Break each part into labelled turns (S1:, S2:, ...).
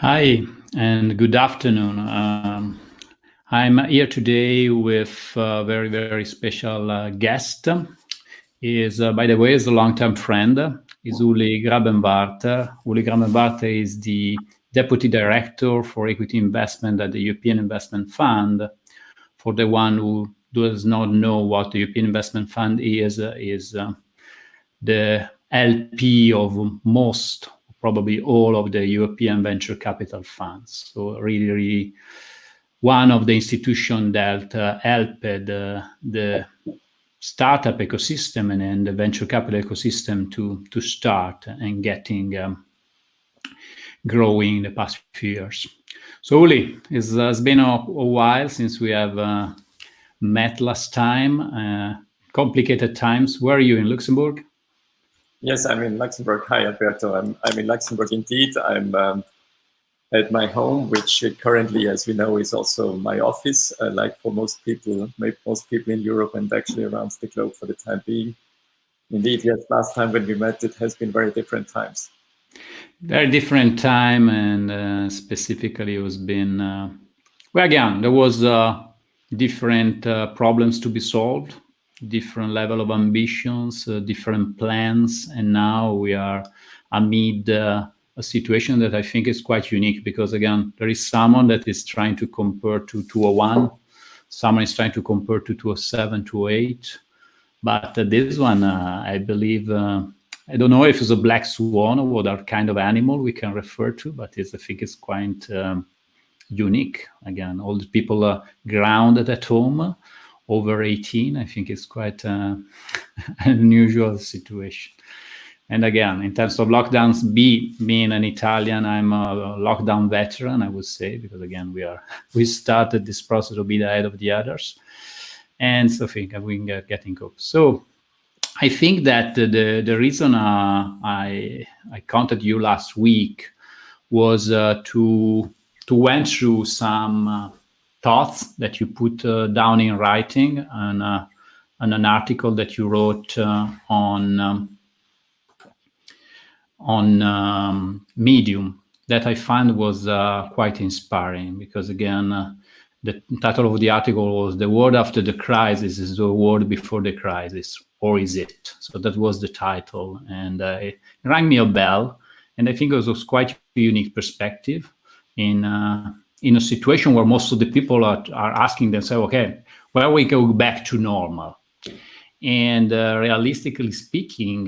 S1: Hi, and good afternoon. I'm here today with a very, very special guest. He is, by the way, is a long-term friend. Is Uli Grabenwarter. Uli Grabenwarter is the Deputy Director for Equity Investment at the European Investment Fund. For the one who does not know what the European Investment Fund is the LP of most, probably all of the European venture capital funds. So really one of the institutions that helped the startup ecosystem and the venture capital ecosystem to start and getting growing in the past few years. So Uli, it's been a while since we have met last time. Complicated times. Where are you, in Luxembourg?
S2: Yes, I'm in Luxembourg. Hi, Alberto. I'm in Luxembourg indeed. I'm at my home, which currently, as we know, is also my office, like for most people in Europe and actually around the globe for the time being. Indeed, yes, last time when we met, it has been very different times.
S1: Very different time, and specifically it was been, well, again, there was different problems to be solved, different level of ambitions, different plans, and now we are amid a situation that I think is quite unique because, again, there is someone that is trying to compare to 201, someone is trying to compare to 207, 208, but this one, I believe, I don't know if it's a black swan or what other kind of animal we can refer to, but I think it's quite unique. Again, all the people grounded at home, over 18. I think it's quite an unusual situation. And again, in terms of lockdowns, being an Italian, I'm a lockdown veteran, I would say, because again, we started this process a bit ahead of the others, and so I think we're getting up. So I think that the reason I contacted you last week was to went through some thoughts that you put down in writing and an article that you wrote on Medium that I found was quite inspiring because again. The title of the article was "The World After the Crisis is the World Before the Crisis, or is it?" So that was the title, and it rang me a bell. And I think it was quite a unique perspective in a situation where most of the people are asking themselves, "Okay, where we go back to normal?" And realistically speaking,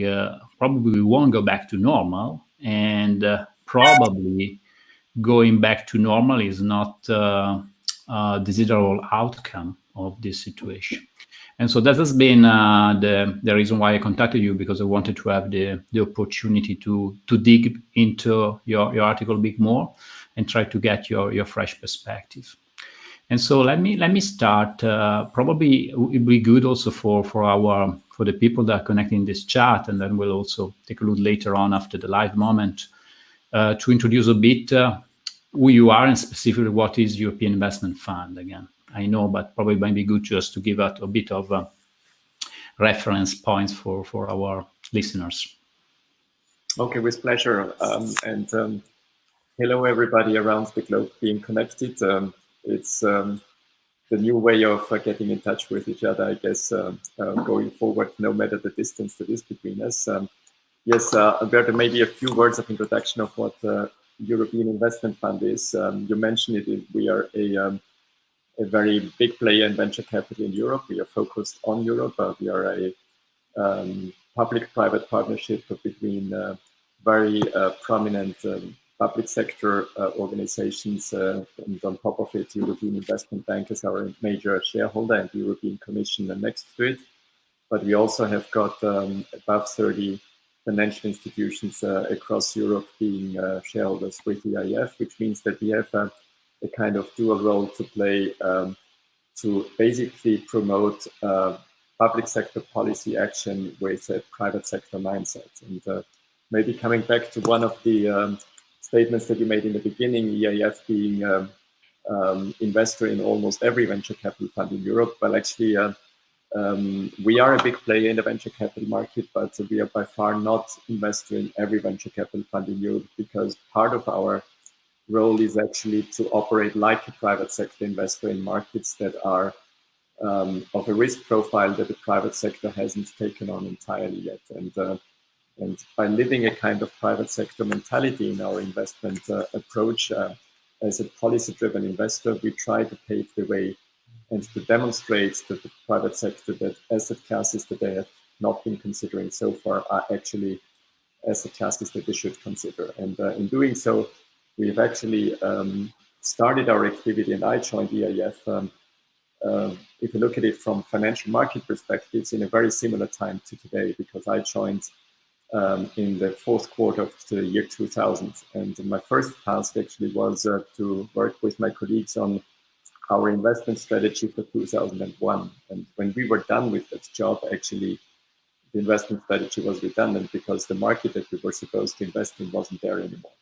S1: probably we won't go back to normal, and probably going back to normal is not desirable outcome of this situation. And so that has been the reason why I contacted you, because I wanted to have the opportunity to dig into your article a bit more and try to get your fresh perspective. And so let me start. Probably it would be good also for the people that are connecting this chat, and then we'll also take a look later on after the live moment to introduce a bit who you are and specifically what is European Investment Fund. Again, I know, but probably might be good just to give out a bit of reference points for our listeners.
S2: Okay, with pleasure. And hello, everybody around the globe being connected. It's the new way of getting in touch with each other, I guess, going forward, no matter the distance that is between us. Yes, Alberto, maybe a few words of introduction of what European Investment Fund is. You mentioned it. We are a very big player in venture capital in Europe. We are focused on Europe. We are a public-private partnership between very prominent public sector organizations. And on top of it, European Investment Bank is our major shareholder, and the European Commission next to it. But we also have got above 30 financial institutions across Europe being shareholders with the EIF, which means that we have a kind of dual role to play to basically promote public sector policy action with a private sector mindset. And maybe coming back to one of the statements that you made in the beginning, EIF being investor in almost every venture capital fund in Europe. Well, actually, we are a big player in the venture capital market, but we are by far not investor in every venture capital fund in Europe, because part of our role is actually to operate like a private sector investor in markets that are of a risk profile that the private sector hasn't taken on entirely yet. And by living a kind of private sector mentality in our investment approach, as a policy-driven investor, we try to pave the way and to demonstrate to the private sector that asset classes that they have not been considering so far are actually asset classes that they should consider. And in doing so, we've actually started our activity, and I joined EIF. If you look at it from financial market perspectives, in a very similar time to today, because I joined in the fourth quarter of the year 2000. And my first task actually was to work with my colleagues on our investment strategy for 2001. And when we were done with that job, actually, the investment strategy was redundant because the market that we were supposed to invest in wasn't there anymore.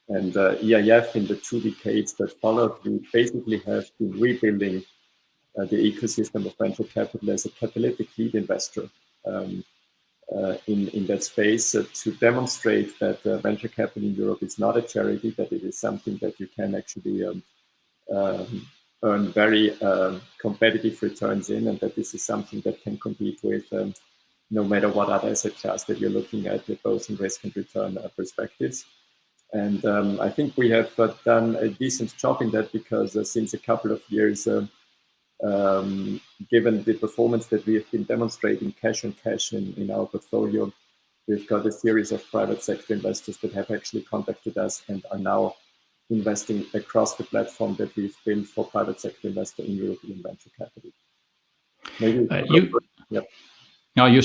S2: And EIF, in the 2 decades that followed, we basically have been rebuilding the ecosystem of venture capital as a catalytic lead investor in that space to demonstrate that venture capital in Europe is not a charity, that it is something that you can actually earn very competitive returns in, and that this is something that can compete with no matter what other asset class that you're looking at, both in risk and return perspectives. And I think we have done a decent job in that because since a couple of years, given the performance that we have been demonstrating cash on cash in our portfolio, we've got a series of private sector investors that have actually contacted us and are now investing across the platform that we've built for private sector investor in European venture capital. Maybe
S1: yep. Now, you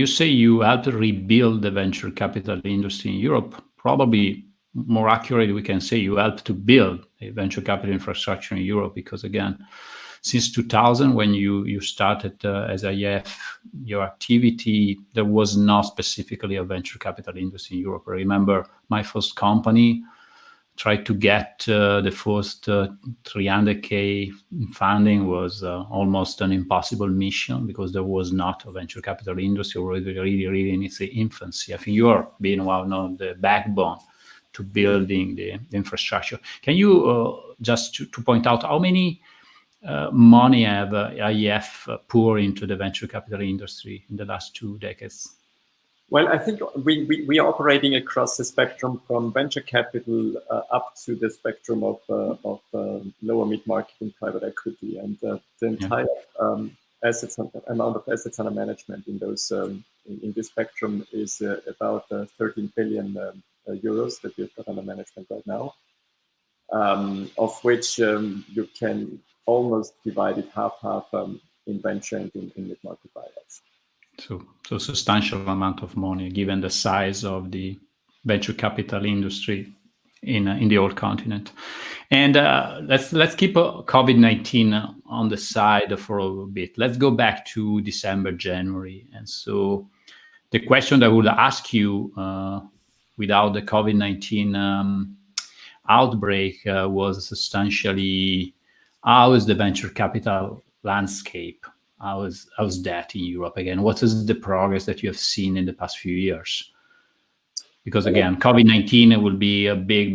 S1: say you helped rebuild the venture capital industry in Europe. Probably more accurately, we can say you helped to build a venture capital infrastructure in Europe, because again, since 2000, when you started as EIF, your activity, there was not specifically a venture capital industry in Europe. I remember my first company tried to get the first 300K funding was almost an impossible mission because there was not a venture capital industry really in its infancy. I think you are being one of the backbone to building the infrastructure. Can you just to point out how many money have EIF poured into the venture capital industry in the last 2 decades?
S2: Well, I think we are operating across the spectrum from venture capital up to the spectrum of lower mid-market and private equity, and the entire amount of assets under management in those in this spectrum is about 13 billion euros that we've got under management right now, of which you can almost divide it half in venture and in mid-market buyouts.
S1: So substantial amount of money given the size of the venture capital industry in the old continent. And let's keep COVID-19 on the side for a little bit. Let's go back to December, January. And so the question that I would ask you without the COVID-19 outbreak was substantially, how is the venture capital landscape? How's that in Europe again? What is the progress that you have seen in the past few years? Because again, COVID-19 will be a big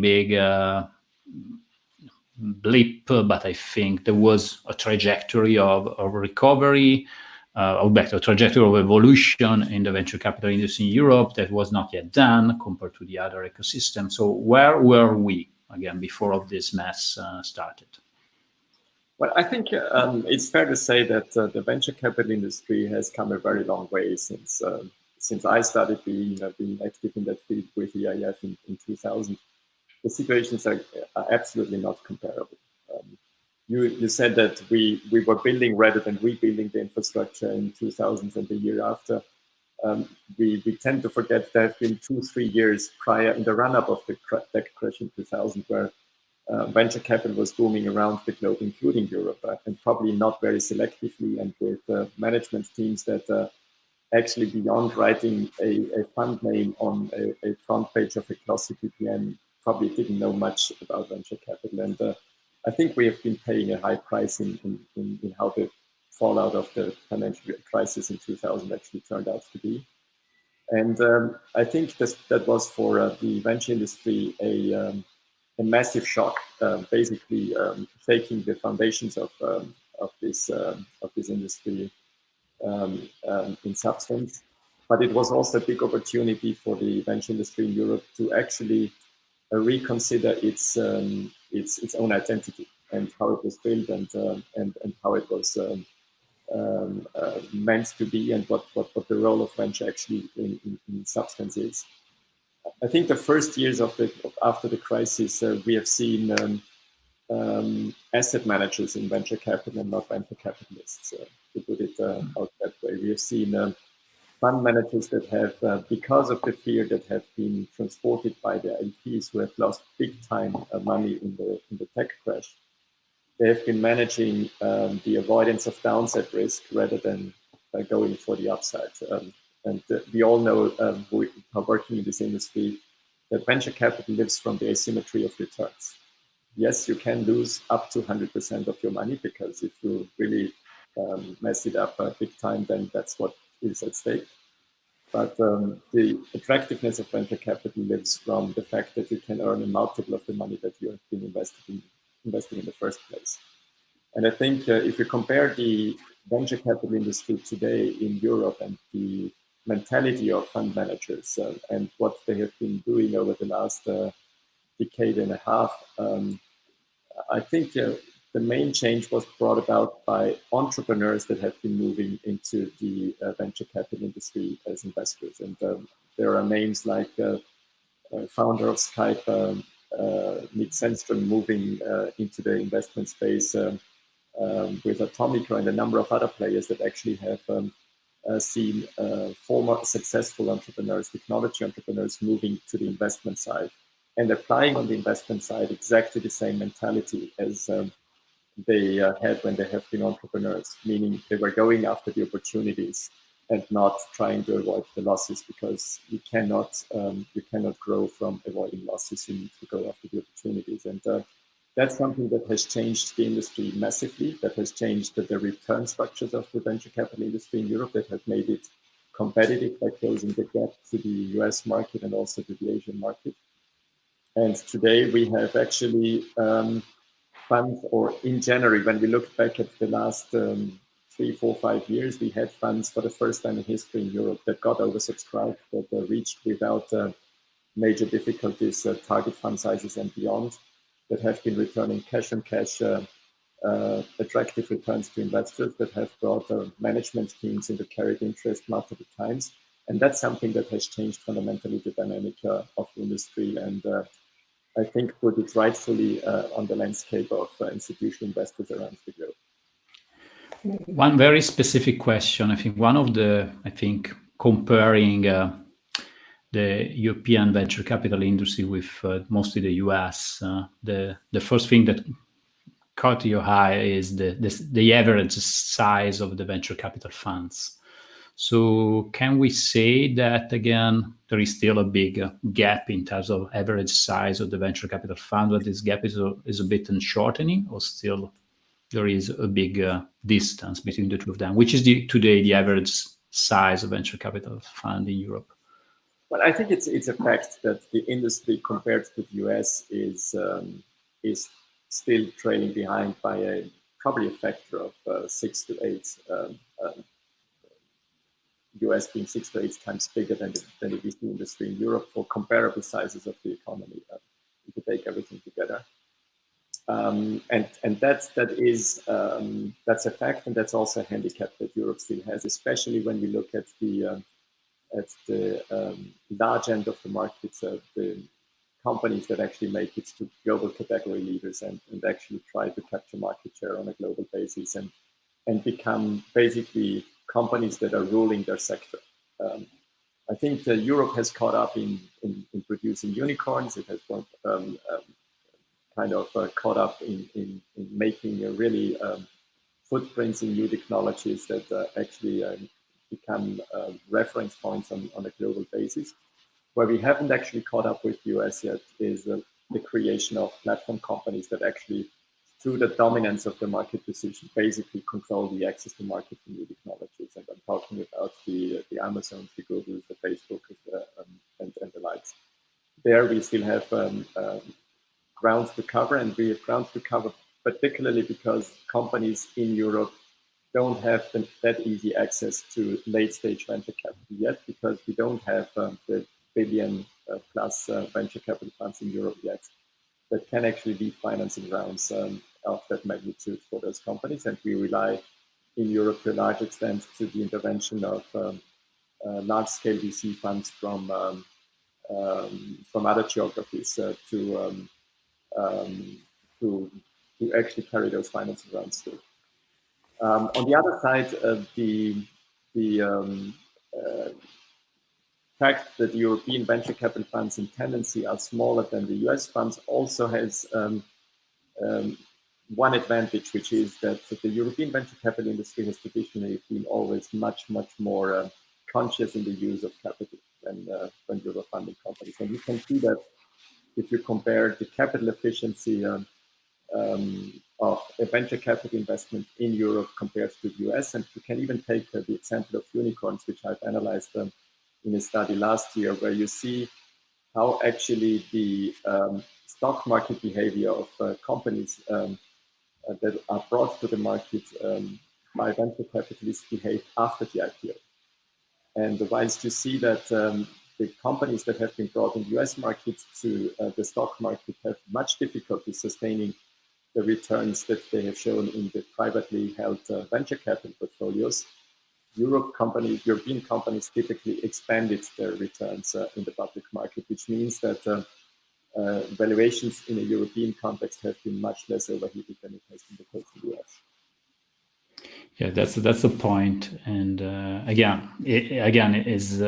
S1: blip, but I think there was a trajectory of recovery, or better, a trajectory of evolution in the venture capital industry in Europe that was not yet done compared to the other ecosystem. So where were we again before all this mess started?
S2: Well, I think it's fair to say that the venture capital industry has come a very long way since I started being active in that field with EIF in 2000. The situations are absolutely not comparable. You said that we were building rather than rebuilding the infrastructure in 2000 and the year after. We tend to forget there have been 2-3 years prior in the run-up of the tech crash in 2000 where venture capital was booming around the globe, including Europe, and probably not very selectively, and with management teams that actually beyond writing a fund name on a front page of a classic VPN probably didn't know much about venture capital. And I think we have been paying a high price in how the fallout of the financial crisis in 2000 actually turned out to be. And I think that was for the venture industry massive shock, basically shaking the foundations of this industry in substance. But it was also a big opportunity for the venture industry in Europe to actually reconsider its own identity and how it was built and how it was meant to be, and what the role of venture actually in substance is. I think the first years after the crisis, we have seen asset managers in venture capital and not venture capitalists, to put it out that way. We have seen fund managers that have, because of the fear that have been transported by the LPs who have lost big time money in the tech crash. They have been managing the avoidance of downside risk rather than going for the upside. And we all know who are working in this industry that venture capital lives from the asymmetry of returns. Yes, you can lose up to 100% of your money, because if you really mess it up big time, then that's what is at stake. But the attractiveness of venture capital lives from the fact that you can earn a multiple of the money that you have been investing in the first place. And I think if you compare the venture capital industry today in Europe and the mentality of fund managers and what they have been doing over the last decade and a half, I think the main change was brought about by entrepreneurs that have been moving into the venture capital industry as investors. And there are names like founder of Skype, Nick Sandstrom, moving into the investment space with Atomico, and a number of other players that actually have seen former successful entrepreneurs, technology entrepreneurs, moving to the investment side and applying on the investment side exactly the same mentality as they had when they have been entrepreneurs, meaning they were going after the opportunities and not trying to avoid the losses, because you cannot grow from avoiding losses. You need to go after the opportunities, and that's something that has changed the industry massively. That has changed the return structures of the venture capital industry in Europe. That has made it competitive by closing the gap to the US market and also to the Asian market. And today we have actually funds, or in January, when we looked back at the last 3, 4, 5 years, we had funds for the first time in history in Europe that got oversubscribed, that reached without major difficulties target fund sizes and beyond, that have been returning cash on cash attractive returns to investors, that have brought management teams into carried interest multiple times. And that's something that has changed fundamentally the dynamic of the industry, and I think put it rightfully on the landscape of institutional investors around the globe.
S1: One very specific question. I think comparing the European venture capital industry with mostly the US, the first thing that caught your eye is the average size of the venture capital funds. So can we say that, again, there is still a big gap in terms of average size of the venture capital fund, but this gap is a bit shortening, or still there is a big distance between the two of them? Which is today the average size of venture capital fund in Europe?
S2: Well, I think it's a fact that the industry compared to the US is still trailing behind by probably a factor of 6 to 8. US being 6 to 8 times bigger than the VC industry in Europe for comparable sizes of the economy, if you take everything together. And that's a fact, and that's also a handicap that Europe still has, especially when we look at the large end of the markets, the companies that actually make it to global category leaders and actually try to capture market share on a global basis and become basically companies that are ruling their sector. I think Europe has caught up in producing unicorns. It has caught up in making a really footprints in new technologies that actually become reference points on a global basis. Where we haven't actually caught up with the US yet is the creation of platform companies that actually, through the dominance of the market position, basically control the access to market for new technologies. And I'm talking about the Amazons, the Googles, the Facebook, and the likes. There we still have grounds to cover, and we have grounds to cover particularly because companies in Europe don't have that easy access to late-stage venture capital yet, because we don't have the billion plus venture capital funds in Europe yet that can actually lead financing rounds of that magnitude for those companies. And we rely in Europe to a large extent to the intervention of large-scale VC funds from other geographies to actually carry those financing rounds through. On the other side, the fact that the European venture capital funds in tendency are smaller than the US funds also has one advantage, which is that the European venture capital industry has traditionally been always much more conscious in the use of capital when you were funding companies. And you can see that if you compare the capital efficiency of a venture capital investment in Europe compared to the US, and you can even take the example of unicorns, which I've analyzed in a study last year, where you see how actually the stock market behavior of companies that are brought to the market by venture capitalists behave after the IPO. And whilst you see that the companies that have been brought in the US markets to the stock market have much difficulty sustaining the returns that they have shown in the privately held venture capital portfolios, European companies typically expanded their returns in the public market, which means that valuations in a European context have been much less overheated than it has been the case in the US.
S1: Yeah, that's the point. And again, it is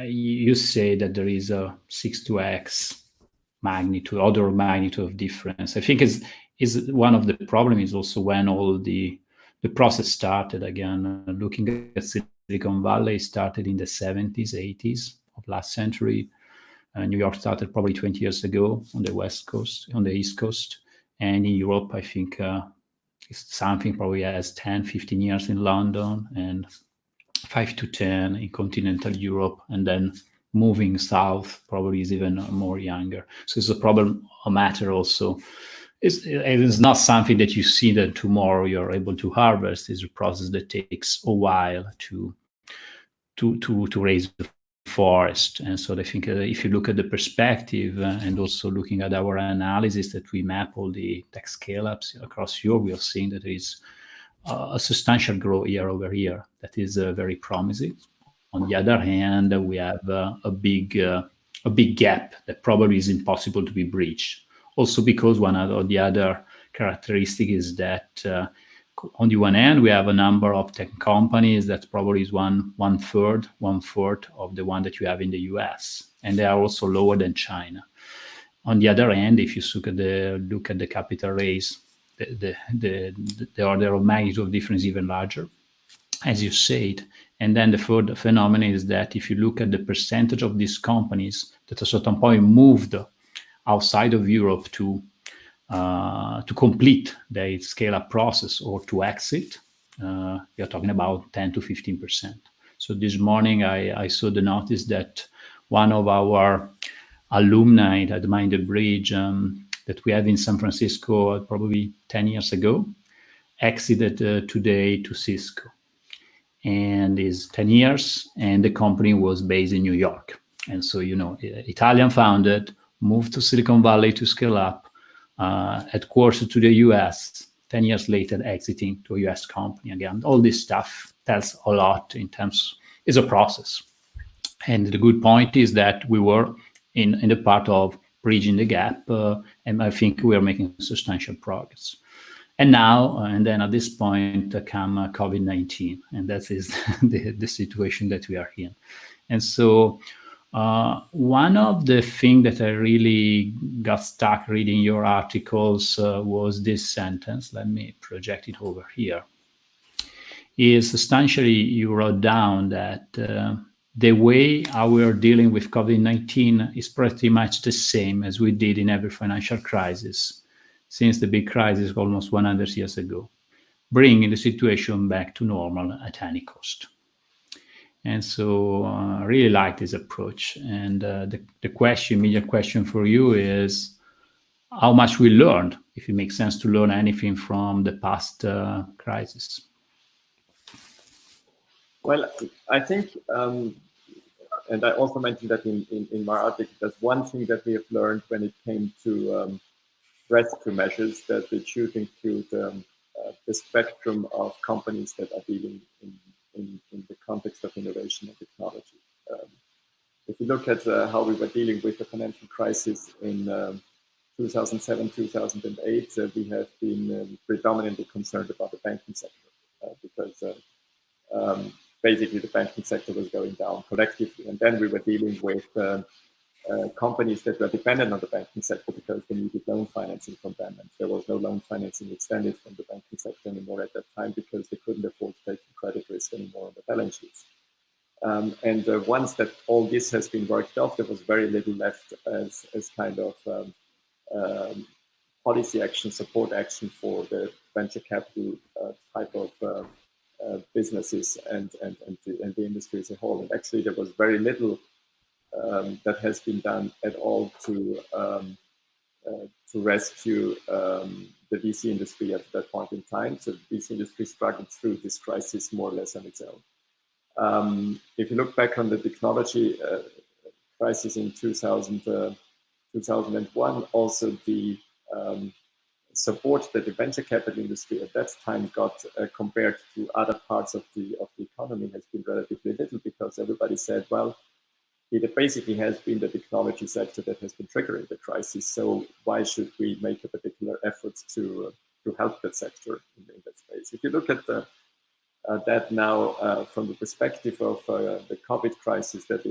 S1: you say that there is a 6-2x magnitude, order of magnitude of difference. I think is one of the problem is also when all the process started. Again, looking at Silicon Valley started in the 70s, 80s of last century. New York started probably 20 years ago on the West Coast, on the East Coast. And in Europe, I think it's something probably as 10, 15 years in London and 5 to 10 in continental Europe. And then moving south probably is even more younger. So it's a matter also. It's not something that you see that tomorrow you're able to harvest. It's a process that takes a while to raise the forest. And so I think if you look at the perspective and also looking at our analysis that we map all the tech scale-ups across Europe, we are seeing that there is a substantial growth year over year. That is very promising. On the other hand, we have a big gap that probably is impossible to be breached. Also because one of the other characteristic is that on the one hand, we have a number of tech companies that probably is one third of the one that you have in the US, and they are also lower than China. On the other hand, if you look at the capital raise, the order of magnitude of difference is even larger, as you said. And then the third phenomenon is that if you look at the percentage of these companies that at a certain point moved outside of Europe to complete the scale-up process or to exit, you're talking about 10 to 15%. So this morning I saw the notice that one of our alumni at Mind the Bridge that we have in San Francisco probably 10 years ago exited today to Cisco, and is 10 years, and the company was based in New York. And so, Italian founded, moved to Silicon Valley to scale up, headquartered to the US, 10 years later exiting to a US company again. All this stuff tells a lot in terms, it's a process. And the good point is that we were in the part of bridging the gap, and I think we are making substantial progress. And now, and then at this point come COVID-19, and that is the situation that we are in. And so one of the things that I really got stuck reading your articles was this sentence. Let me project it over here. Is substantially you wrote down that the way how we are dealing with COVID-19 is pretty much the same as we did in every financial crisis since the big crisis almost 100 years ago, bringing the situation back to normal at any cost. And so I really like this approach. And the immediate question for you is, how much we learned, if it makes sense to learn anything from the past crisis.
S2: Well, I think, and I also mentioned that in my article, that's one thing that we have learned when it came to rescue measures, that it should include the spectrum of companies that are dealing in the context of innovation and technology. If you look at how we were dealing with the financial crisis in 2007, 2008, we have been predominantly concerned about the banking sector because basically the banking sector was going down collectively. And then we were dealing with companies that were dependent on the banking sector because they needed loan financing from them. And there was no loan financing extended from the banking sector anymore at that time because they couldn't afford taking credit risk anymore on the balance sheets. And once that all this has been worked off, there was very little left as kind of policy action, support action for the venture capital type of businesses and the industry as a whole. And actually, there was very little that has been done at all to rescue the VC industry at that point in time. So the VC industry struggled through this crisis more or less on its own. If you look back on the technology crisis in 2001, also the support that the venture capital industry at that time got compared to other parts of the economy has been relatively little, because everybody said, well, it basically has been the technology sector that has been triggering the crisis. So why should we make a particular effort to help that sector in that space? If you look at that now from the perspective of the COVID crisis, that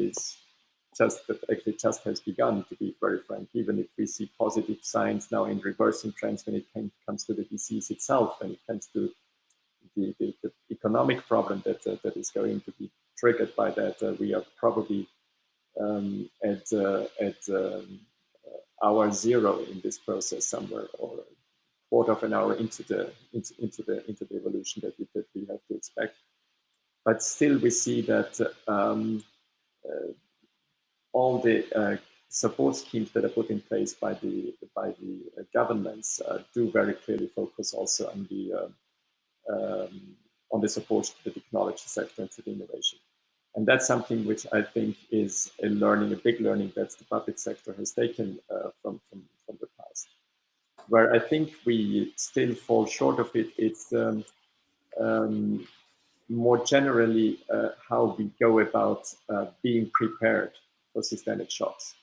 S2: actually just has begun, to be very frank, even if we see positive signs now in reversing trends when it comes to the disease itself, when it comes to the economic problem that is going to be triggered by that, we are probably at hour zero in this process somewhere, or a quarter of an hour into the evolution that we have to expect. But still, we see that all the support schemes that are put in place by the governments do very clearly focus also on the support to the technology sector and to the innovation. And that's something which I think is a big learning that the public sector has taken from the past. Where I think we still fall short of it, it's more generally how we go about being prepared for systemic shocks.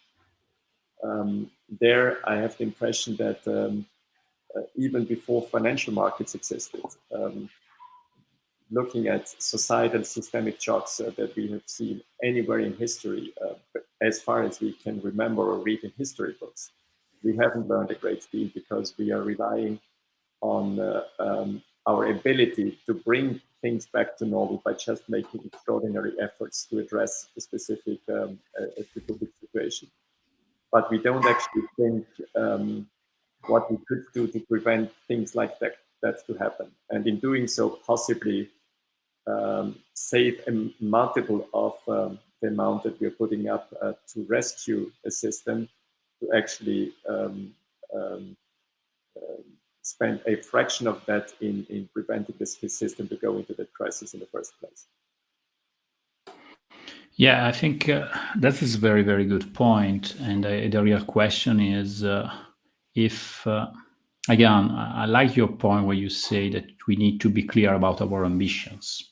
S2: There, I have the impression that even before financial markets existed, looking at societal systemic shocks that we have seen anywhere in history, as far as we can remember or read in history books, we haven't learned a great deal, because we are relying on our ability to bring things back to normal by just making extraordinary efforts to address a specific situation. But we don't actually think what we could do to prevent things like that to happen. And in doing so, possibly save a multiple of the amount that we're putting up to rescue a system, to actually spend a fraction of that in preventing this system to go into that crisis in the first place.
S1: Yeah, I think that is a very, very good point. And the real question is if, again, I like your point where you say that we need to be clear about our ambitions.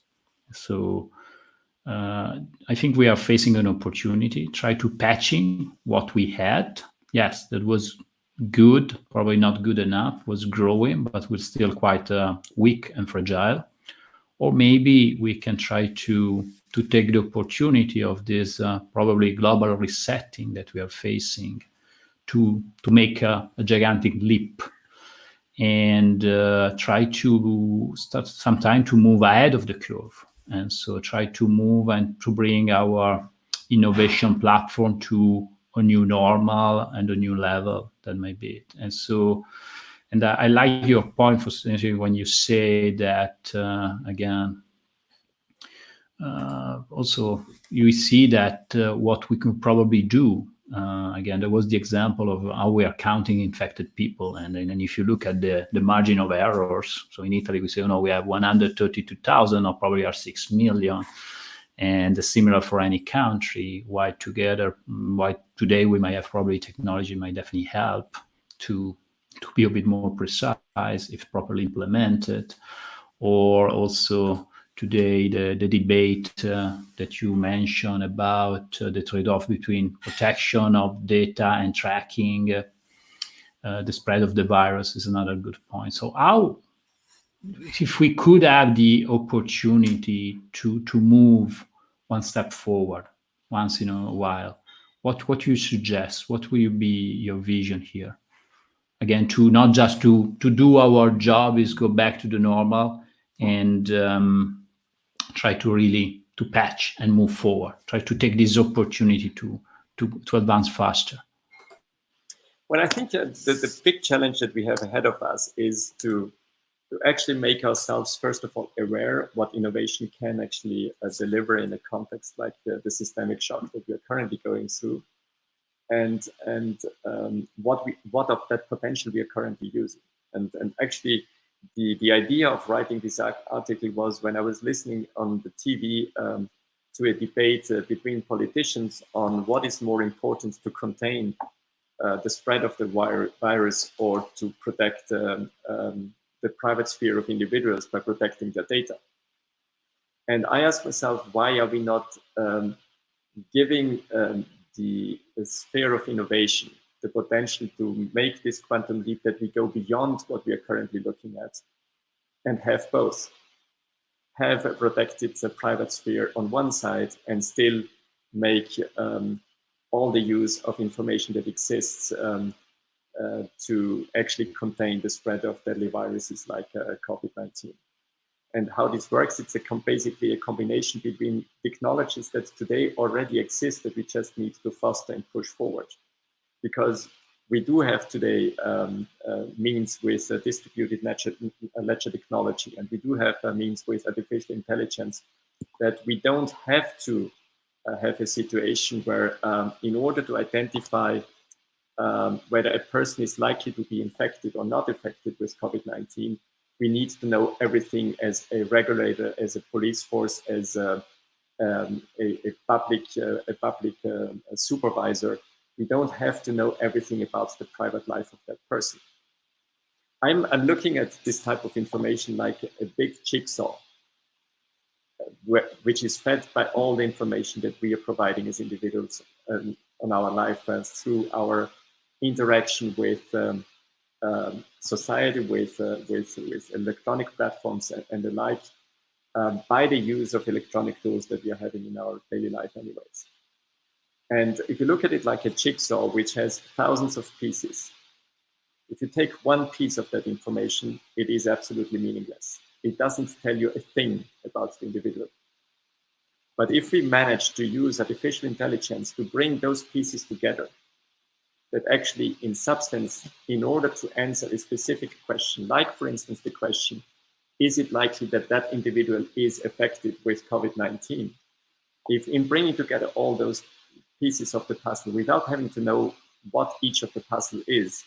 S1: So I think we are facing an opportunity, try to patching what we had. Yes, that was good, probably not good enough, was growing, but was still quite weak and fragile. Or maybe we can try to take the opportunity of this probably global resetting that we are facing to make a gigantic leap, and try to start sometime to move ahead of the curve. And so try to move and to bring our innovation platform to a new normal and a new level. That might be it. And so, and I like your point, for when you say that, again, also you see that what we could probably do Again, there was the example of how we are counting infected people. And then if you look at the margin of errors, so in Italy, we say, we have 132,000 or probably are 6 million. And similar for any country, why today we might have probably technology might definitely help to be a bit more precise if properly implemented. Or also today the debate that you mentioned about the trade-off between protection of data and tracking the spread of the virus is another good point. So how, if we could have the opportunity to move one step forward once in a while, what you suggest? What will be your vision here? Again, to not just to do our job, is go back to the normal and try to really to patch and move forward. Try to take this opportunity to advance faster.
S2: Well, I think the big challenge that we have ahead of us is to actually make ourselves, first of all, aware what innovation can actually deliver in a context like the systemic shock that we are currently going through, and what of that potential we are currently using. And actually, the idea of writing this article was when I was listening on the TV to a debate between politicians on what is more important to contain the spread of the virus or to protect the private sphere of individuals by protecting their data. And I asked myself, why are we not giving the sphere of innovation the potential to make this quantum leap that we go beyond what we are currently looking at and have both? Have a protected private sphere on one side and still make all the use of information that exists to actually contain the spread of deadly viruses like COVID-19. And how this works, it's basically a combination between technologies that today already exist that we just need to foster and push forward. Because we do have today means with distributed ledger technology, and we do have means with artificial intelligence that we don't have to have a situation where in order to identify whether a person is likely to be infected or not infected with COVID-19, we need to know everything as a regulator, as a police force, as a public supervisor. We don't have to know everything about the private life of that person. I'm looking at this type of information like a big jigsaw, which is fed by all the information that we are providing as individuals on our life through our interaction with society, with electronic platforms and the like, by the use of electronic tools that we are having in our daily life anyways. And if you look at it like a jigsaw, which has thousands of pieces, if you take one piece of that information, it is absolutely meaningless. It doesn't tell you a thing about the individual. But if we manage to use artificial intelligence to bring those pieces together, that actually in substance, in order to answer a specific question, like for instance, the question, is it likely that that individual is affected with COVID-19? If in bringing together all those pieces of the puzzle without having to know what each of the puzzle is,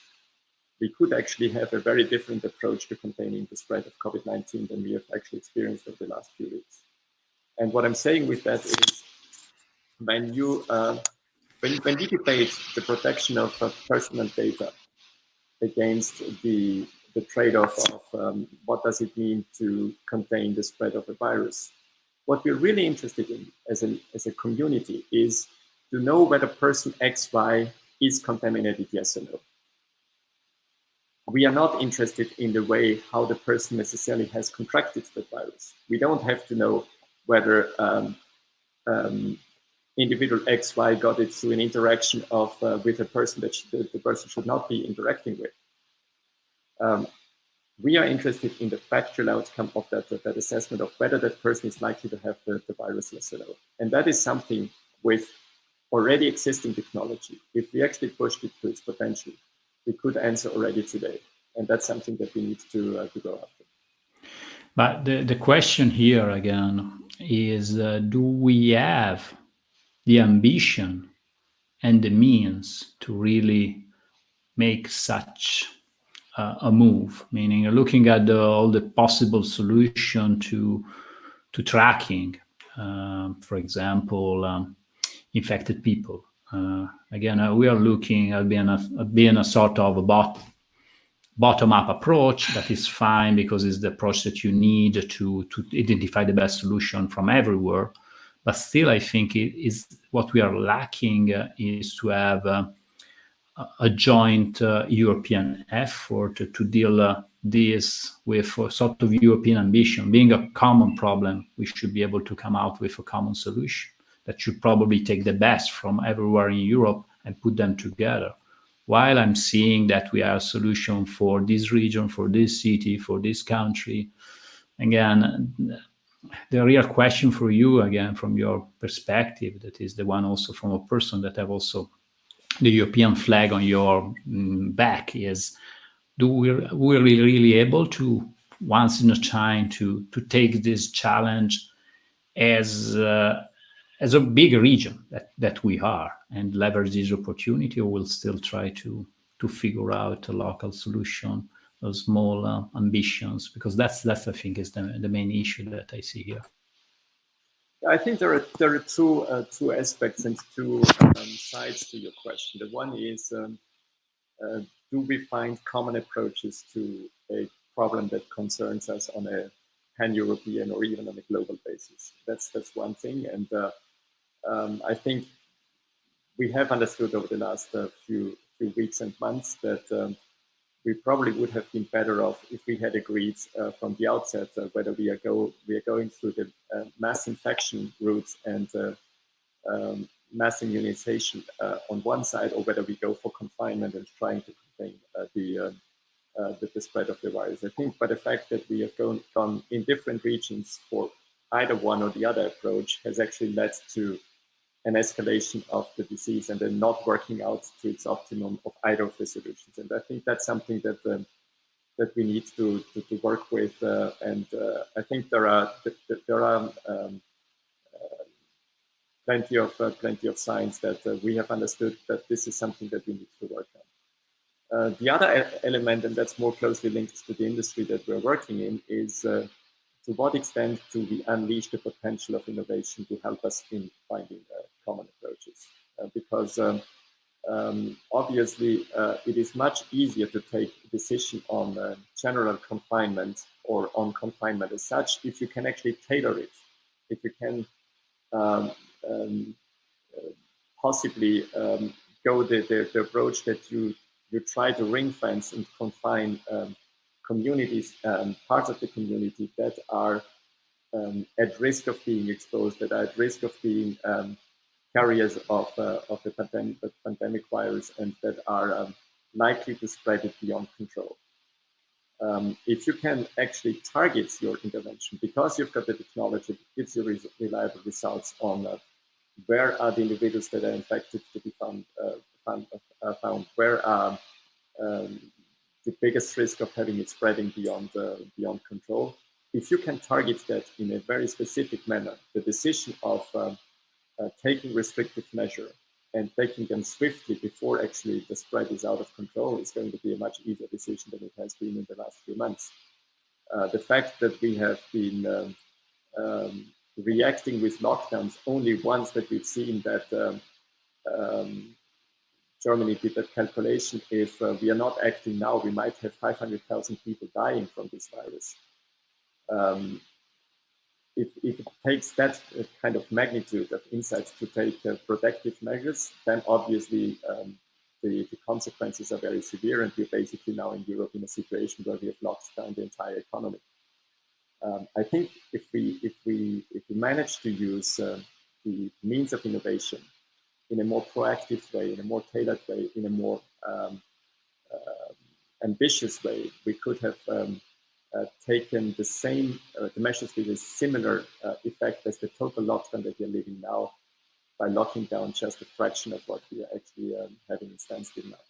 S2: we could actually have a very different approach to containing the spread of COVID-19 than we have actually experienced over the last few weeks. And what I'm saying with that is, when we debate the protection of personal data against the trade-off of what does it mean to contain the spread of a virus, what we're really interested in as a community is to know whether person XY is contaminated, yes or no. We are not interested in the way how the person necessarily has contracted the virus. We don't have to know whether individual XY got it through an interaction of with a person that the person should not be interacting with. We are interested in the factual outcome of that assessment of whether that person is likely to have the virus, yes or no. And that is something with already existing technology. If we actually pushed it to its potential, we could answer already today. And that's something that we need to go after.
S1: But the question here again is, do we have the ambition and the means to really make such a move, meaning looking at all the possible solution to tracking, for example, infected people. Again, we are looking at being a sort of a bottom-up approach that is fine because it's the approach that you need to identify the best solution from everywhere. But still, I think it is what we are lacking is to have a joint European effort to deal this with a sort of European ambition. Being a common problem, we should be able to come out with a common solution that should probably take the best from everywhere in Europe and put them together. While I'm seeing that we have a solution for this region, for this city, for this country, again, the real question for you, again, from your perspective, that is the one also from a person that have also the European flag on your back, is we're really able to, once in a time, to take this challenge as a big region that we are, and leverage this opportunity, or we'll still try to figure out a local solution, those small ambitions, because that's I think is the main issue that I see here.
S2: I think there are two aspects and two sides to your question. The one is, do we find common approaches to a problem that concerns us on a pan-European or even on a global basis? That's one thing, and I think we have understood over the last few weeks and months that we probably would have been better off if we had agreed from the outset whether we are going through the mass infection routes and mass immunization on one side, or whether we go for confinement and trying to contain the spread of the virus. I think by the fact that we have gone in different regions for either one or the other approach has actually led to an escalation of the disease and then not working out to its optimum of either of the solutions. And I think that's something that we need to work with. And I think there are plenty of signs that we have understood that this is something that we need to work on. The other element, and that's more closely linked to the industry that we're working in, is to what extent do we unleash the potential of innovation to help us in finding common approaches? Because obviously it is much easier to take a decision on general confinement or on confinement as such if you can actually tailor it, if you can possibly go the approach that you try to ring fence and confine communities, parts of the community that are at risk of being exposed, that are at risk of being carriers of the pandemic virus, and that are likely to spread it beyond control. If you can actually target your intervention, because you've got the technology that gives you reliable results on where are the individuals that are infected to be found, where are the biggest risk of having it spreading beyond control. If you can target that in a very specific manner, the decision of taking restrictive measure and taking them swiftly before actually the spread is out of control is going to be a much easier decision than it has been in the last few months. The fact that we have been reacting with lockdowns only once that we've seen that Germany did that calculation. If we are not acting now, we might have 500,000 people dying from this virus. If it takes that kind of magnitude of insights to take protective measures, then obviously the consequences are very severe, and we're basically now in Europe in a situation where we have locked down the entire economy. I think if we manage to use the means of innovation in a more proactive way, in a more tailored way, in a more ambitious way, we could have taken the measures with a similar effect as the total lockdown that we are living now, by locking down just a fraction of what we are actually having in standstill now.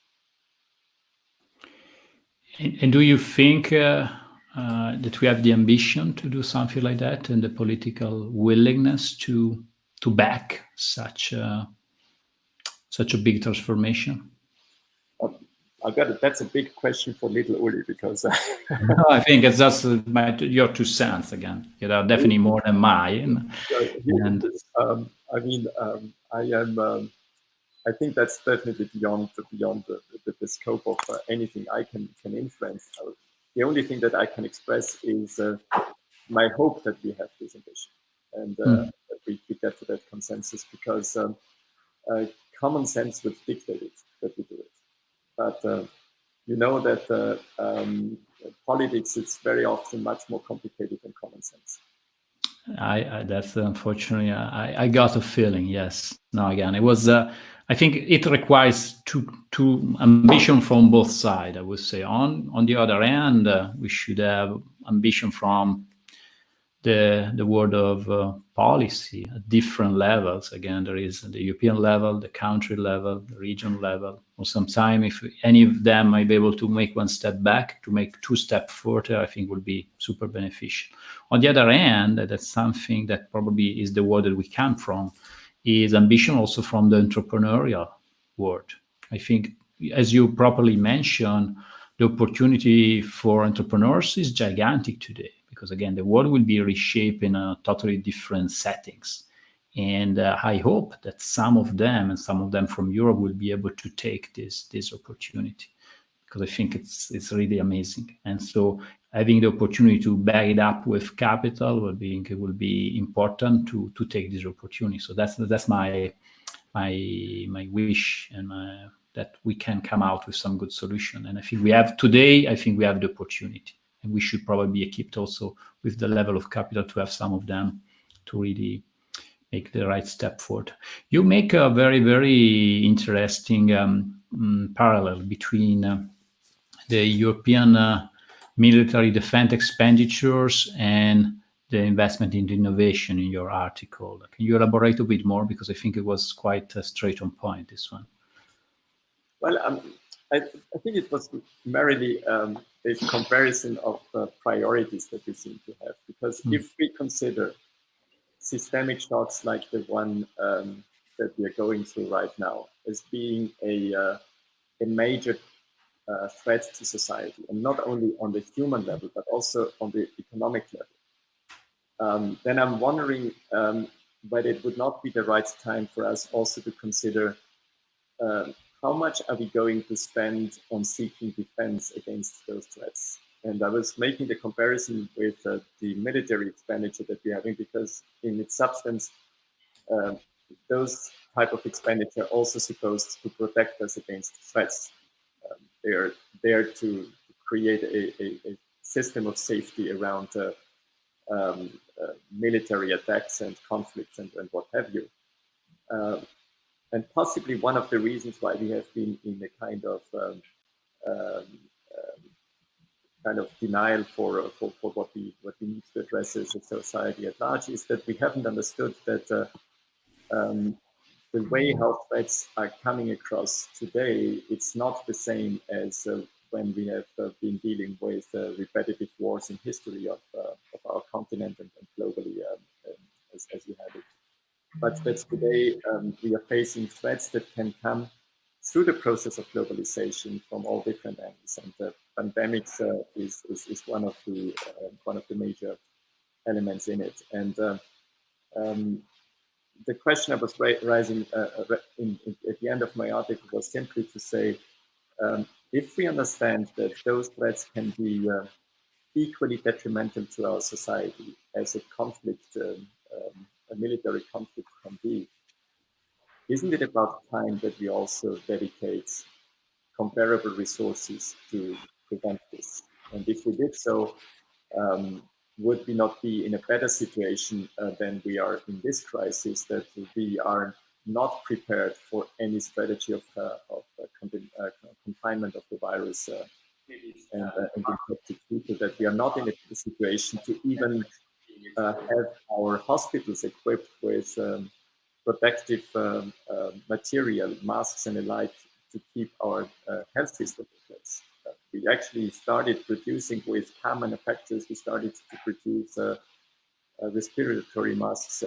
S1: And do you think that we have the ambition to do something like that, and the political willingness to back such such a big transformation?
S2: I got it. That's a big question for little Uli because
S1: No, I think it's just your 2 cents again. You know, definitely more than mine. And
S2: I mean, I am. I think that's definitely beyond the scope of anything I can influence. The only thing that I can express is my hope that we have this ambition and that we get to that consensus, because common sense would dictate it, that we do it. But you know that politics, it's very often much more complicated than common sense.
S1: I that's unfortunately I got a feeling. Yes. No, again, it was. I think it requires two ambition from both sides. I would say. On the other hand, we should have ambition from the world of policy at different levels. Again, there is the European level, the country level, the region level. Or sometime, if any of them might be able to make one step back, to make 2 steps further, I think would be super beneficial. On the other hand, that's something that probably is the world that we come from, is ambition also from the entrepreneurial world. I think, as you properly mentioned, the opportunity for entrepreneurs is gigantic today, because again, the world will be reshaped in a totally different settings. And I hope that some of them, and some of them from Europe, will be able to take this opportunity, because I think it's really amazing. And so having the opportunity to back it up with capital will be important to take this opportunity. So that's my wish, and that we can come out with some good solution. And I think we have today. I think we have the opportunity, and we should probably be equipped also with the level of capital to have some of them to really make the right step forward. You make a very, very interesting parallel between the European military defense expenditures and the investment in innovation in your article. Can you elaborate a bit more? Because I think it was quite straight on point, this one.
S2: Well, I think it was merely a comparison of priorities that we seem to have. Because if we consider systemic shocks like the one that we are going through right now as being a major threat to society, and not only on the human level, but also on the economic level, then I'm wondering whether it would not be the right time for us also to consider how much are we going to spend on seeking defense against those threats. And I was making the comparison with the military expenditure that we're having, because in its substance, those type of expenditure are also supposed to protect us against threats. They are there to create a system of safety around military attacks and conflicts and what have you. And possibly one of the reasons why we have been in a kind of denial for what we need to address as a society at large is that we haven't understood that the way how threats are coming across today, it's not the same as when we have been dealing with repetitive wars in history of our continent and globally as we have it. But that today we are facing threats that can come through the process of globalization from all different angles, and the pandemics is one of the major elements in it. And the question I was raising at the end of my article was simply to say, if we understand that those threats can be equally detrimental to our society as a conflict, a military conflict can be, isn't it about time that we also dedicate comparable resources to prevent this? And if we did so, would we not be in a better situation than we are in this crisis, that we are not prepared for any strategy of confinement of the virus and infected people, that we are not in a situation to even have our hospitals equipped with protective material, masks and the like, to keep our health system in place. We actually started producing with car manufacturers. We started to produce respiratory masks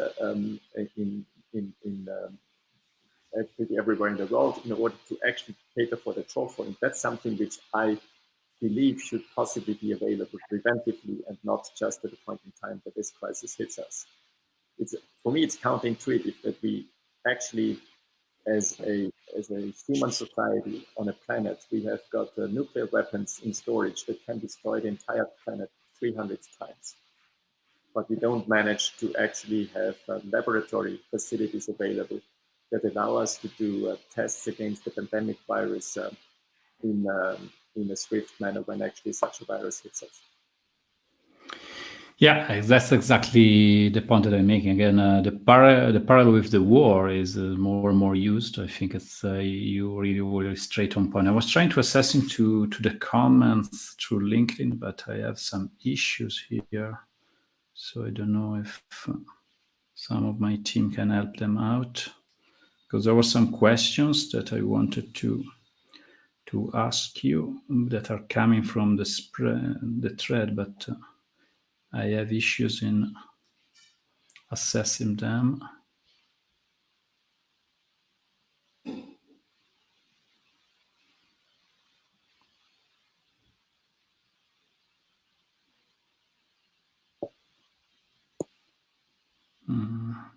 S2: pretty everywhere in the world in order to actually cater for the shortfall. And that's something which I believe should possibly be available preventively and not just at the point in time that this crisis hits us. For me, it's counterintuitive that we actually, as a human society on a planet, we have got nuclear weapons in storage that can destroy the entire planet 300 times. But we don't manage to actually have laboratory facilities available that allow us to do tests against the pandemic virus in a swift manner when actually such a virus hits us.
S1: Yeah, that's exactly the point that I'm making. Again, the parallel with the war is more and more used. I think it's you really were straight on point. I was trying to assess into the comments through LinkedIn, but I have some issues here, so I don't know if some of my team can help them out, because there were some questions that I wanted to ask you that are coming from the thread, but I have issues in assessing them.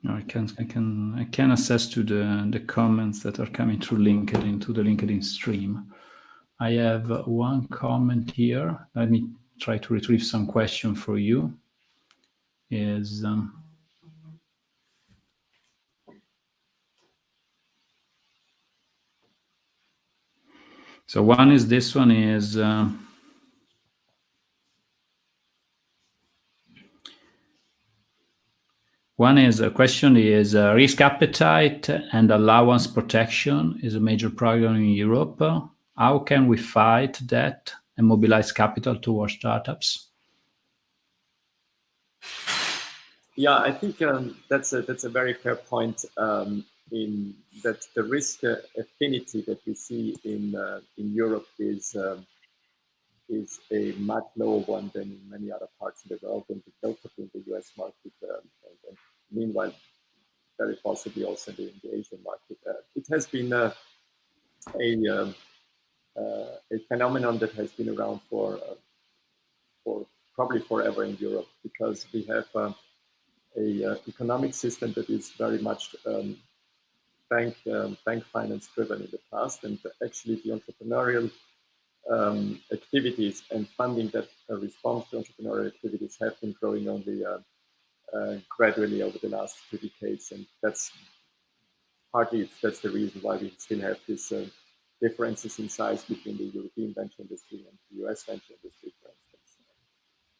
S1: I can assess to the comments that are coming through LinkedIn, to the LinkedIn stream. I have one comment here. Let me try to retrieve some question for you. Is so one is this one is one is a question is risk appetite and allowance protection is a major problem in Europe. How can we fight that and mobilize capital towards startups?
S2: Yeah, I think that's a very fair point. In that the risk affinity that we see in Europe is a much lower one than in many other parts of the world, and notably in the US market, and meanwhile, very possibly also in the Asian market. It has been a phenomenon that has been around for probably forever in Europe, because we have a economic system that is very much bank finance driven in the past, and actually the entrepreneurial activities and funding that respond to entrepreneurial activities have been growing only gradually over the last 2 decades, and that's the reason why we still have these differences in size between the European venture industry and the US venture industry, for instance.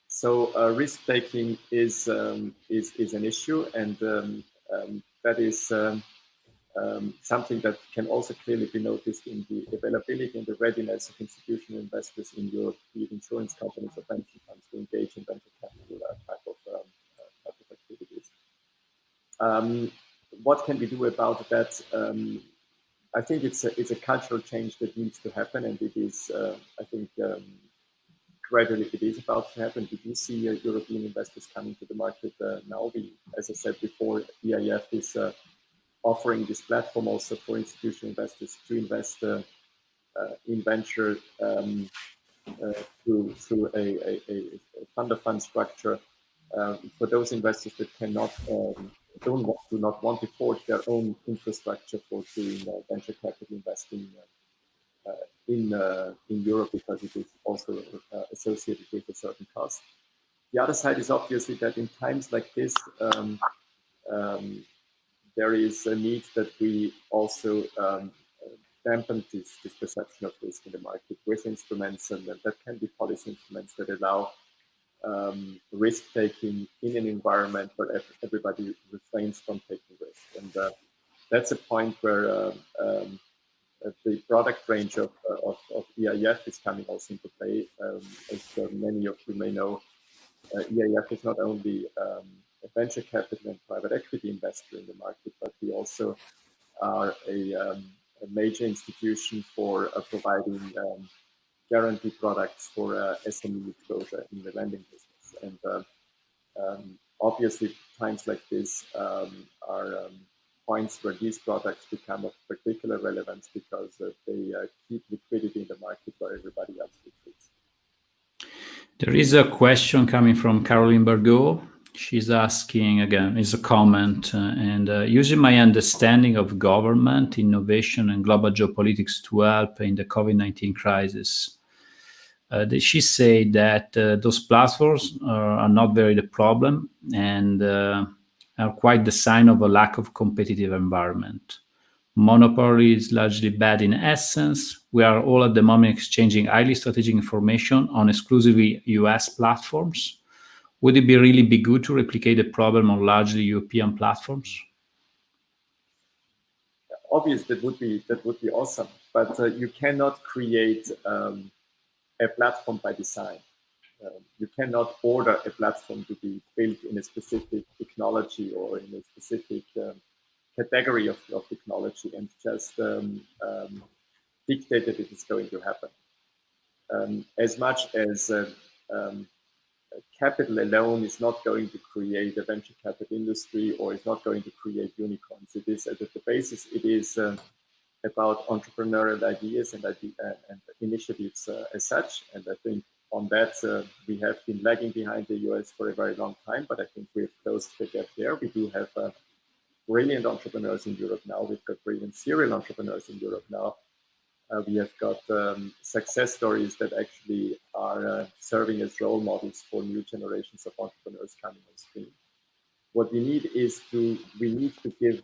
S2: So risk taking is an issue, and that is something that can also clearly be noticed in the availability and the readiness of institutional investors in Europe, be it insurance companies or pension funds, to engage in venture capital type of activities. What can we do about that? I think it's a cultural change that needs to happen, and it is, I think, gradually it is about to happen. We do see European investors coming to the market now. As I said before, EIF is offering this platform also for institutional investors to invest in venture through a fund of fund structure for those investors that cannot do not want to forge their own infrastructure for doing venture capital investing in Europe, because it is also associated with a certain cost. The other side is obviously that in times like this, there is a need that we also dampen this perception of risk in the market with instruments, and that can be policy instruments that allow risk taking in an environment where everybody refrains from taking risk. And that's a point where the product range of EIF is coming also into play. As many of you may know, EIF is not only a venture capital and private equity investor in the market, but we also are a major institution for providing guarantee products for SME exposure in the lending business. And obviously, times like this are points where these products become of particular relevance because they keep liquidity in the market where everybody else retreats.
S1: There is a question coming from Caroline Bergot. She's asking, again, is a comment, using my understanding of government, innovation, and global geopolitics to help in the COVID-19 crisis. She said that those platforms are not very the problem and are quite the sign of a lack of competitive environment. Monopoly is largely bad in essence. We are all at the moment exchanging highly strategic information on exclusively US platforms. Would it really be good to replicate the problem on largely European platforms?
S2: Obviously, that would be awesome, but you cannot create a platform by design. You cannot order a platform to be built in a specific technology or in a specific category of technology and just dictate that it is going to happen. As much as capital alone is not going to create a venture capital industry or is not going to create unicorns. It is at the basis, it is about entrepreneurial ideas and initiatives as such. And I think on that, we have been lagging behind the US for a very long time, but I think we've closed the gap there. We do have brilliant entrepreneurs in Europe now. We've got brilliant serial entrepreneurs in Europe now. We have got success stories that actually are serving as role models for new generations of entrepreneurs coming on stream. What we need is we need to give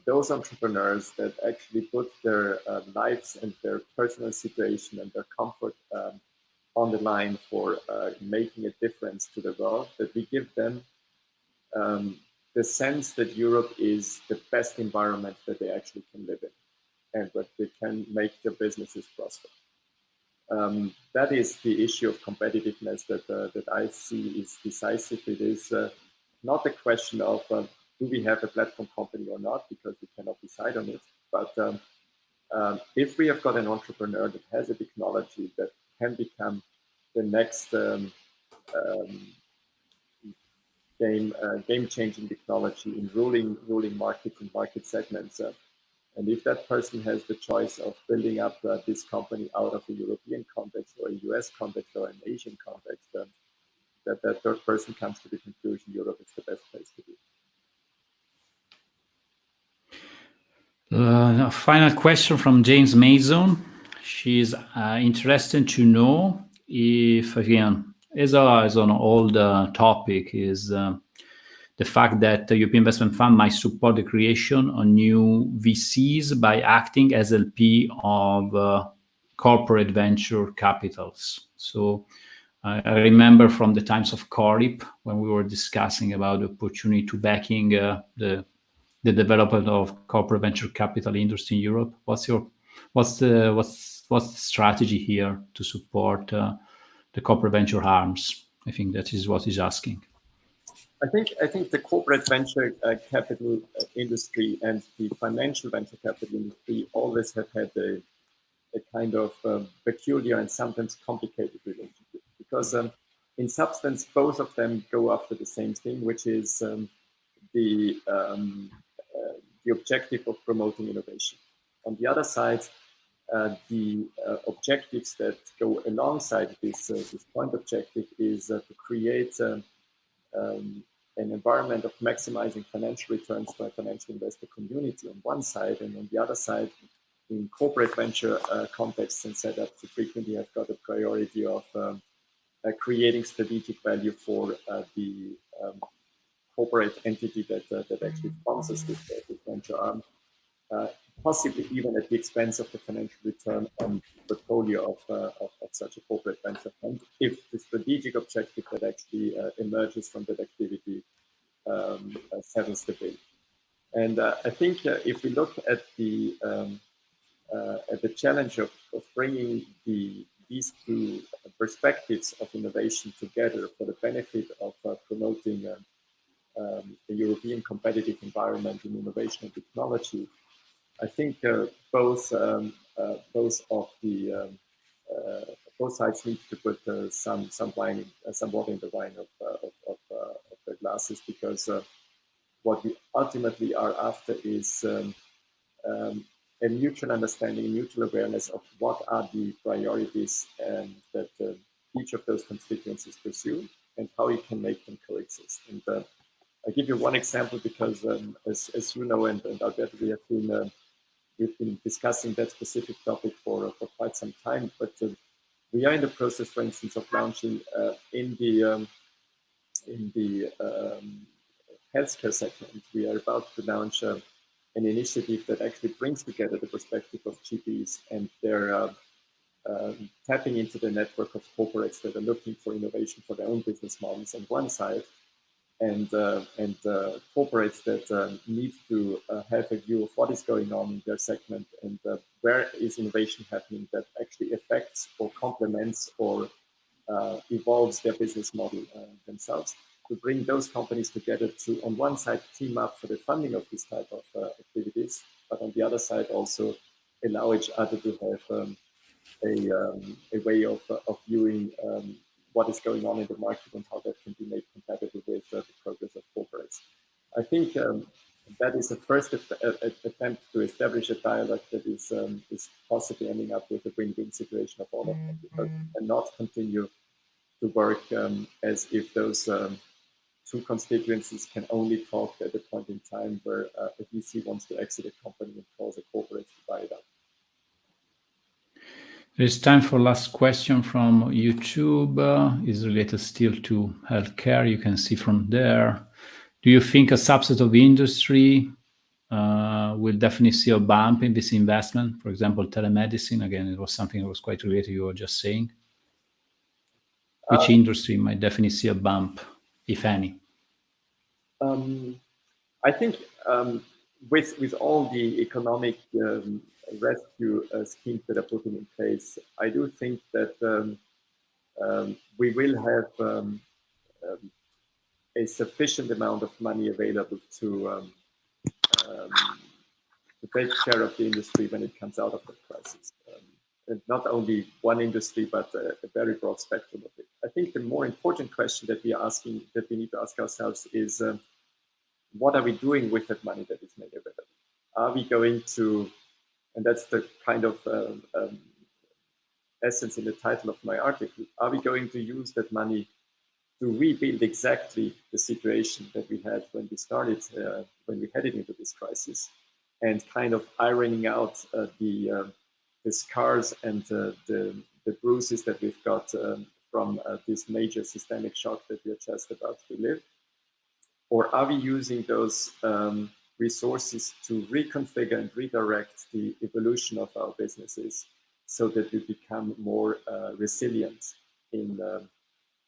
S2: those entrepreneurs that actually put their lives and their personal situation and their comfort on the line for making a difference to the world, that we give them the sense that Europe is the best environment that they actually can live in and that they can make their businesses prosper. That is the issue of competitiveness that I see is decisive. It is not a question of do we have a platform company or not, because we cannot decide on it. But if we have got an entrepreneur that has a technology that can become the next game-changing technology in ruling markets and market segments, and if that person has the choice of building up this company out of a European context or a US context or an Asian context, that third person comes to the conclusion Europe is the best place to be.
S1: A final question from James Mason. She's interested to know if, again, as an old topic, is the fact that the European Investment Fund might support the creation of new VCs by acting as LP of corporate venture capitals. So I remember from the times of CORIP when we were discussing about the opportunity to backing the development of corporate venture capital industry in Europe. What's the strategy here to support the corporate venture arms? I think that is what he's asking.
S2: I think the corporate venture capital industry and the financial venture capital industry always have had a kind of peculiar and sometimes complicated relationship, because in substance both of them go after the same thing, which is the objective of promoting innovation. On the other side, the objectives that go alongside this point objective is to create an environment of maximizing financial returns for a financial investor community on one side, and on the other side, in corporate venture contexts and setups, you frequently have got a priority of creating strategic value for the corporate entity that actually sponsors this venture arm, possibly even at the expense of the financial return on the portfolio of such a corporate venture fund, if the strategic objective that actually emerges from that activity settles the bill. And I think if we look at the challenge of bringing these two perspectives of innovation together for the benefit of promoting the European competitive environment in innovation and technology, I think both sides need to put some water in the wine of the glasses, because what we ultimately are after is a mutual understanding, mutual awareness of what are the priorities that each of those constituencies pursue and how you can make them coexist. And I'll give you one example because, as you know, and Alberto, we've been discussing that specific topic for quite some time. But we are in the process, for instance, of launching in the healthcare segment. We are about to launch an initiative that actually brings together the perspective of GPs, and they're tapping into the network of corporates that are looking for innovation for their own business models on one side, and corporates that need to have a view of what is going on in their segment and where is innovation happening that actually affects or complements or evolves their business model themselves. To bring those companies together to, on one side, team up for the funding of this type of activities, but on the other side also allow each other to have a way of viewing what is going on in the market and how that can be made compatible with the progress of corporates. I think that is a first attempt to establish a dialogue that is possibly ending up with a win-win situation of all of them, because we cannot continue to work as if those two constituencies can only talk at a point in time where a VC wants to exit a company and calls a corporate to buy it up.
S1: There's time for last question from YouTube. Is related still to healthcare. You can see from there. Do you think a subset of the industry will definitely see a bump in this investment? For example, telemedicine. Again, it was something that was quite related to you were just saying. Which industry might definitely see a bump, if any?
S2: I think with all the economic rescue schemes that are put in place, I do think that we will have a sufficient amount of money available to take care of the industry when it comes out of the crisis. And not only one industry, but a very broad spectrum of it. I think the more important question that we need to ask ourselves is, what are we doing with that money that is made available? Are we going to, and that's the kind of essence in the title of my article, are we going to use that money to rebuild exactly the situation that we had when we started, when we headed into this crisis, and kind of ironing out the scars and the bruises that we've got from this major systemic shock that we are just about to live? Or are we using those resources to reconfigure and redirect the evolution of our businesses so that we become more resilient in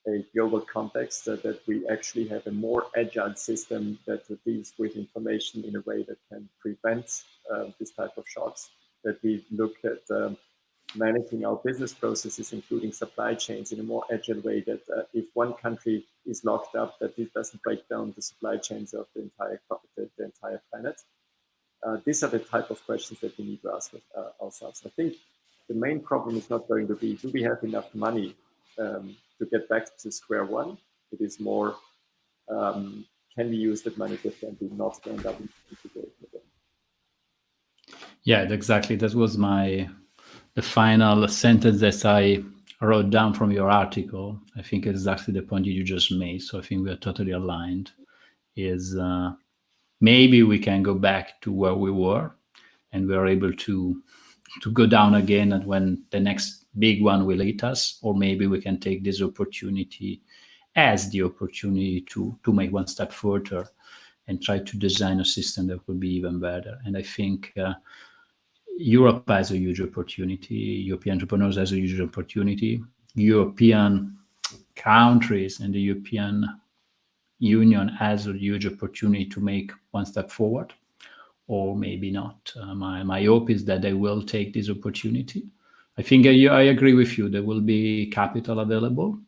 S2: a global context, that we actually have a more agile system that deals with information in a way that can prevent this type of shocks, that we look at managing our business processes, including supply chains, in a more agile way, that if one country is locked up, that it doesn't break down the supply chains of the entire planet. These are the type of questions that we need to ask ourselves. I think the main problem is not going to be, do we have enough money to get back to square one? It is more, can we use that money differently, not to end up in the situation again?
S1: Yeah, exactly. That was the final sentence that I wrote down from your article. I think exactly the point you just made. So I think we are totally aligned. Is maybe we can go back to where we were, and we are able to go down again, and when the next big one will hit us, or maybe we can take this opportunity as the opportunity to make one step further and try to design a system that will be even better. And I think Europe has a huge opportunity. European entrepreneurs has a huge opportunity. European countries and the European Union has a huge opportunity to make one step forward, or maybe not. My hope is that they will take this opportunity. I think I agree with you. There will be capital available,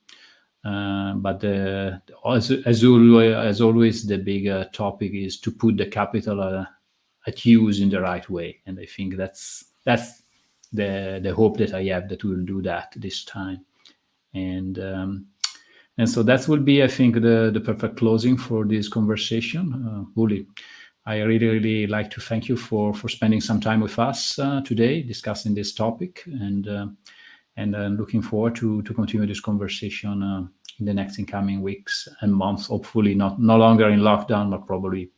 S1: but as always, the bigger topic is to put the capital at use in the right way. And I think that's the hope that I have, that we'll do that this time. And And so that will be, I think, the perfect closing for this conversation. Uli, I really like to thank you for spending some time with us today discussing this topic, and looking forward to continue this conversation in the next incoming weeks and months. Hopefully, no longer in lockdown, but probably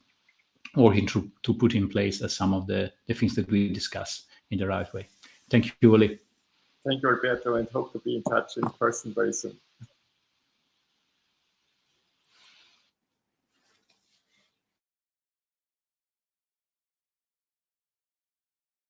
S1: working to put in place some of the things that we discuss in the right way. Thank you, Uli.
S2: Thank you, Alberto, and hope to be in touch in person very soon.